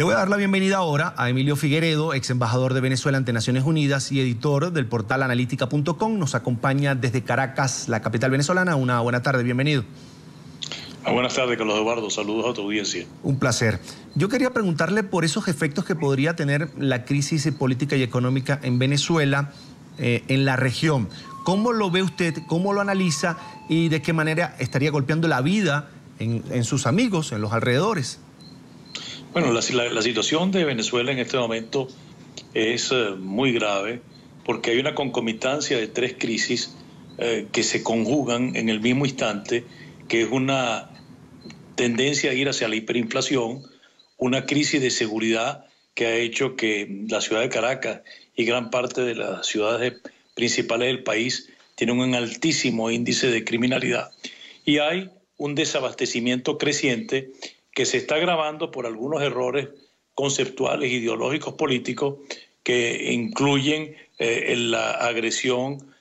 Le voy a dar la bienvenida ahora a Emilio Figueredo, ex embajador de Venezuela ante Naciones Unidas y editor del portal Analítica.com. Nos acompaña desde Caracas, la capital venezolana. Una buena tarde, bienvenido. Buenas tardes, Carlos Eduardo. Saludos a tu audiencia. Un placer. Yo quería preguntarle por esos efectos que podría tener la crisis política y económica en Venezuela, en la región. ¿Cómo lo ve usted? ¿Cómo lo analiza? ¿Y de qué manera estaría golpeando la vida en sus amigos, en los alrededores? Bueno, la situación de Venezuela en este momento es muy grave porque hay una concomitancia de tres crisis que se conjugan en el mismo instante, que es una tendencia a ir hacia la hiperinflación, una crisis de seguridad que ha hecho que la ciudad de Caracas y gran parte de las ciudades principales del país tienen un altísimo índice de criminalidad. Y hay un desabastecimiento creciente que se está agravando por algunos errores conceptuales, ideológicos, políticos, que incluyen la agresión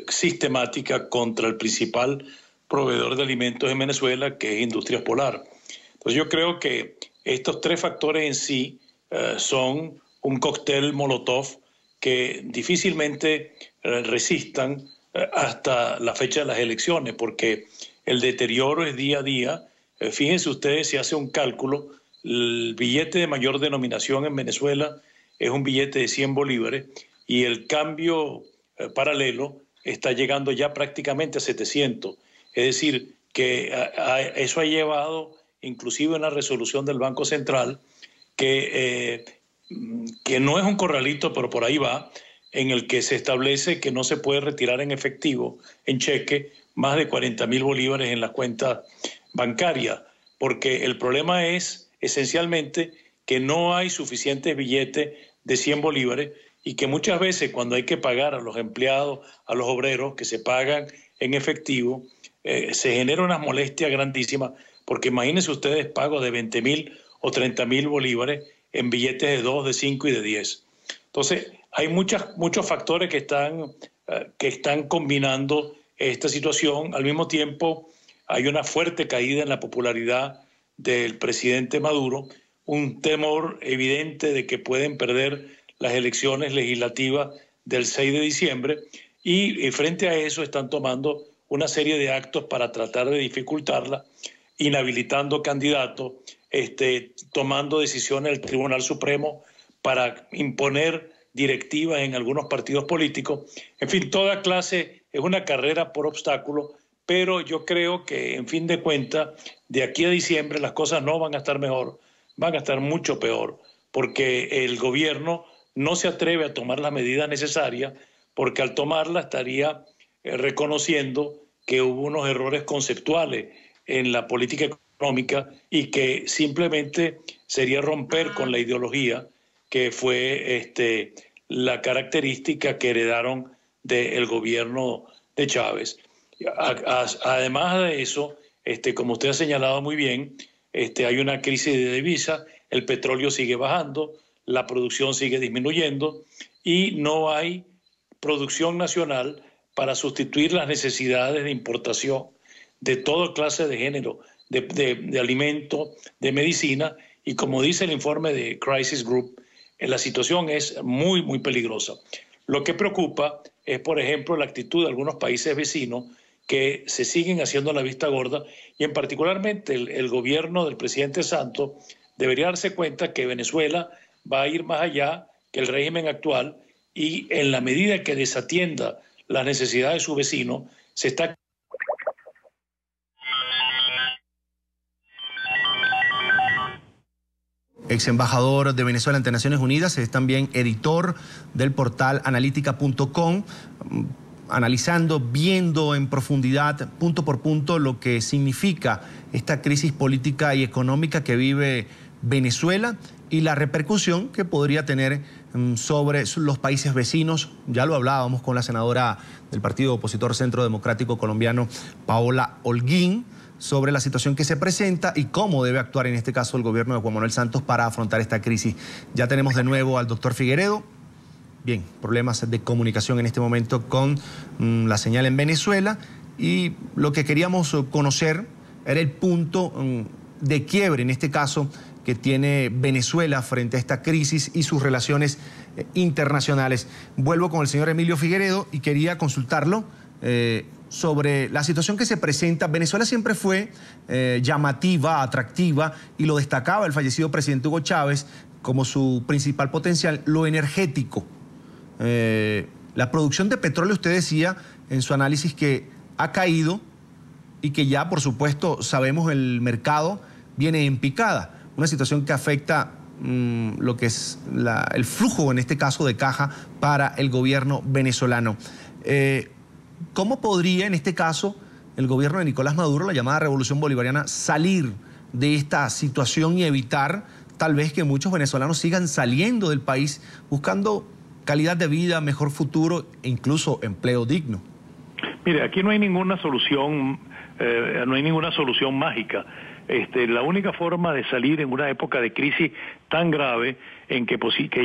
sistemática contra el principal proveedor de alimentos en Venezuela, que es Industrias Polar. Entonces yo creo que estos tres factores en sí son un cóctel molotov que difícilmente resistan hasta la fecha de las elecciones, porque el deterioro es día a día. Fíjense ustedes, si hace un cálculo, el billete de mayor denominación en Venezuela es un billete de 100 bolívares y el cambio paralelo está llegando ya prácticamente a 700. Es decir, que eso ha llevado inclusive una resolución del Banco Central que no es un corralito, pero por ahí va, en el que se establece que no se puede retirar en efectivo, en cheque, más de 40.000 bolívares en las cuentas bancarias, porque el problema es esencialmente que no hay suficientes billetes de 100 bolívares y que muchas veces cuando hay que pagar a los empleados, a los obreros que se pagan en efectivo, se genera una molestia grandísima, porque imagínense ustedes pagos de 20.000 o 30.000 bolívares en billetes de 2, de 5 y de 10. Entonces, hay muchos factores que están combinando esta situación. Al mismo tiempo, hay una fuerte caída en la popularidad del presidente Maduro, un temor evidente de que pueden perder las elecciones legislativas del 6 de diciembre y frente a eso están tomando una serie de actos para tratar de dificultarla, inhabilitando candidatos, tomando decisiones del Tribunal Supremo para imponer directivas en algunos partidos políticos. En fin, toda clase es una carrera por obstáculos, pero yo creo que, en fin de cuentas, de aquí a diciembre las cosas no van a estar mejor, van a estar mucho peor, porque el gobierno no se atreve a tomar las medidas necesarias, porque al tomarlas estaría reconociendo que hubo unos errores conceptuales en la política económica y que simplemente sería romper con la ideología que fue la característica que heredaron del gobierno de Chávez. Además de eso, como usted ha señalado muy bien, hay una crisis de divisas, el petróleo sigue bajando, la producción sigue disminuyendo y no hay producción nacional para sustituir las necesidades de importación de toda clase de género, de alimentos, de medicina, y como dice el informe de Crisis Group, la situación es muy, muy peligrosa. Lo que preocupa es, por ejemplo, la actitud de algunos países vecinos que se siguen haciendo la vista gorda y en particularmente el gobierno del presidente Santos debería darse cuenta que Venezuela va a ir más allá que el régimen actual y en la medida que desatienda las necesidades de su vecino, se está... Ex embajador de Venezuela ante Naciones Unidas, es también editor del portal Analítica.com, analizando, viendo en profundidad, punto por punto, lo que significa esta crisis política y económica que vive Venezuela y la repercusión que podría tener sobre los países vecinos. Ya lo hablábamos con la senadora del partido opositor Centro Democrático Colombiano, Paola Holguín, sobre la situación que se presenta y cómo debe actuar en este caso el gobierno de Juan Manuel Santos para afrontar esta crisis. Ya tenemos de nuevo al doctor Figueredo. Bien, problemas de comunicación en este momento con la señal en Venezuela y lo que queríamos conocer era el punto de quiebre, en este caso, que tiene Venezuela frente a esta crisis y sus relaciones internacionales. Vuelvo con el señor Emilio Figueredo y quería consultarlo sobre la situación que se presenta. Venezuela siempre fue llamativa, atractiva, y lo destacaba el fallecido presidente Hugo Chávez como su principal potencial, lo energético. La producción de petróleo, usted decía en su análisis que ha caído y que ya, por supuesto, sabemos el mercado viene en picada. Una situación que afecta lo que es el flujo, en este caso, de caja para el gobierno venezolano. ¿Cómo podría, en este caso, el gobierno de Nicolás Maduro, la llamada Revolución Bolivariana, salir de esta situación y evitar tal vez que muchos venezolanos sigan saliendo del país buscando calidad de vida, mejor futuro e incluso empleo digno? Mire, aquí no hay ninguna solución, mágica. La única forma de salir en una época de crisis tan grave, en que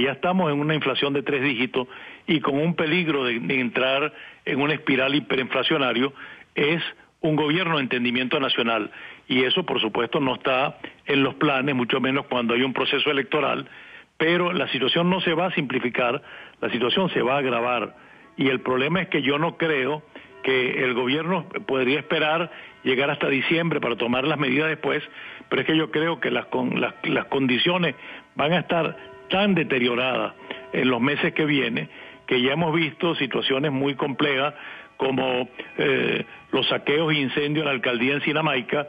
ya estamos en una inflación de 3 dígitos y con un peligro de entrar en una espiral hiperinflacionario, es un gobierno de entendimiento nacional. Y eso, por supuesto, no está en los planes, mucho menos cuando hay un proceso electoral, pero la situación no se va a simplificar, la situación se va a agravar. Y el problema es que yo no creo que el gobierno podría esperar llegar hasta diciembre para tomar las medidas después, pero es que yo creo que las condiciones van a estar tan deterioradas en los meses que vienen, que ya hemos visto situaciones muy complejas como los saqueos e incendios en la alcaldía en Sinamaica,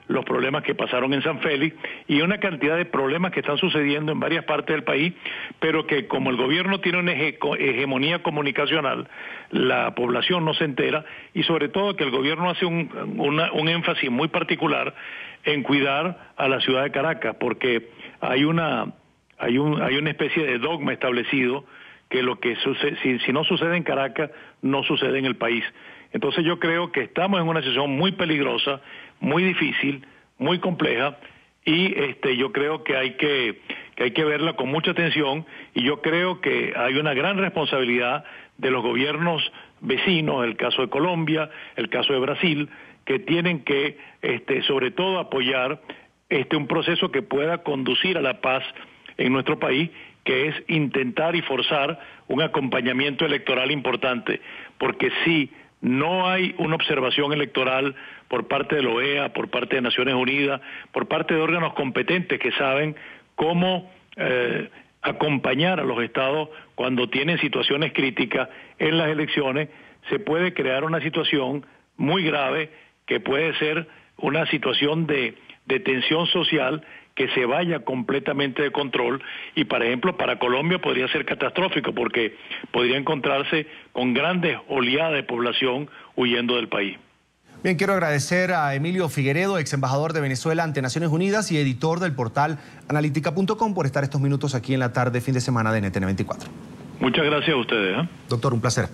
los problemas que pasaron en San Félix y una cantidad de problemas que están sucediendo en varias partes del país, pero que como el gobierno tiene una hegemonía comunicacional, la población no se entera, y sobre todo que el gobierno hace un énfasis muy particular en cuidar a la ciudad de Caracas, porque hay una especie de dogma establecido que lo que sucede, si no sucede en Caracas, no sucede en el país. Entonces yo creo que estamos en una situación muy peligrosa, muy difícil, muy compleja, y yo creo que hay que verla con mucha atención, y yo creo que hay una gran responsabilidad de los gobiernos vecinos, el caso de Colombia, el caso de Brasil, que tienen que sobre todo apoyar un proceso que pueda conducir a la paz en nuestro país, que es intentar y forzar un acompañamiento electoral importante, porque si no hay una observación electoral por parte de la OEA, por parte de Naciones Unidas, por parte de órganos competentes que saben cómo acompañar a los estados cuando tienen situaciones críticas en las elecciones, se puede crear una situación muy grave que puede ser una situación de tensión social que se vaya completamente de control, y por ejemplo para Colombia podría ser catastrófico porque podría encontrarse con grandes oleadas de población huyendo del país. Bien, quiero agradecer a Emilio Figueredo, ex embajador de Venezuela ante Naciones Unidas y editor del portal analítica.com, por estar estos minutos aquí en la tarde, fin de semana de NTN 24. Muchas gracias a ustedes. Doctor, un placer.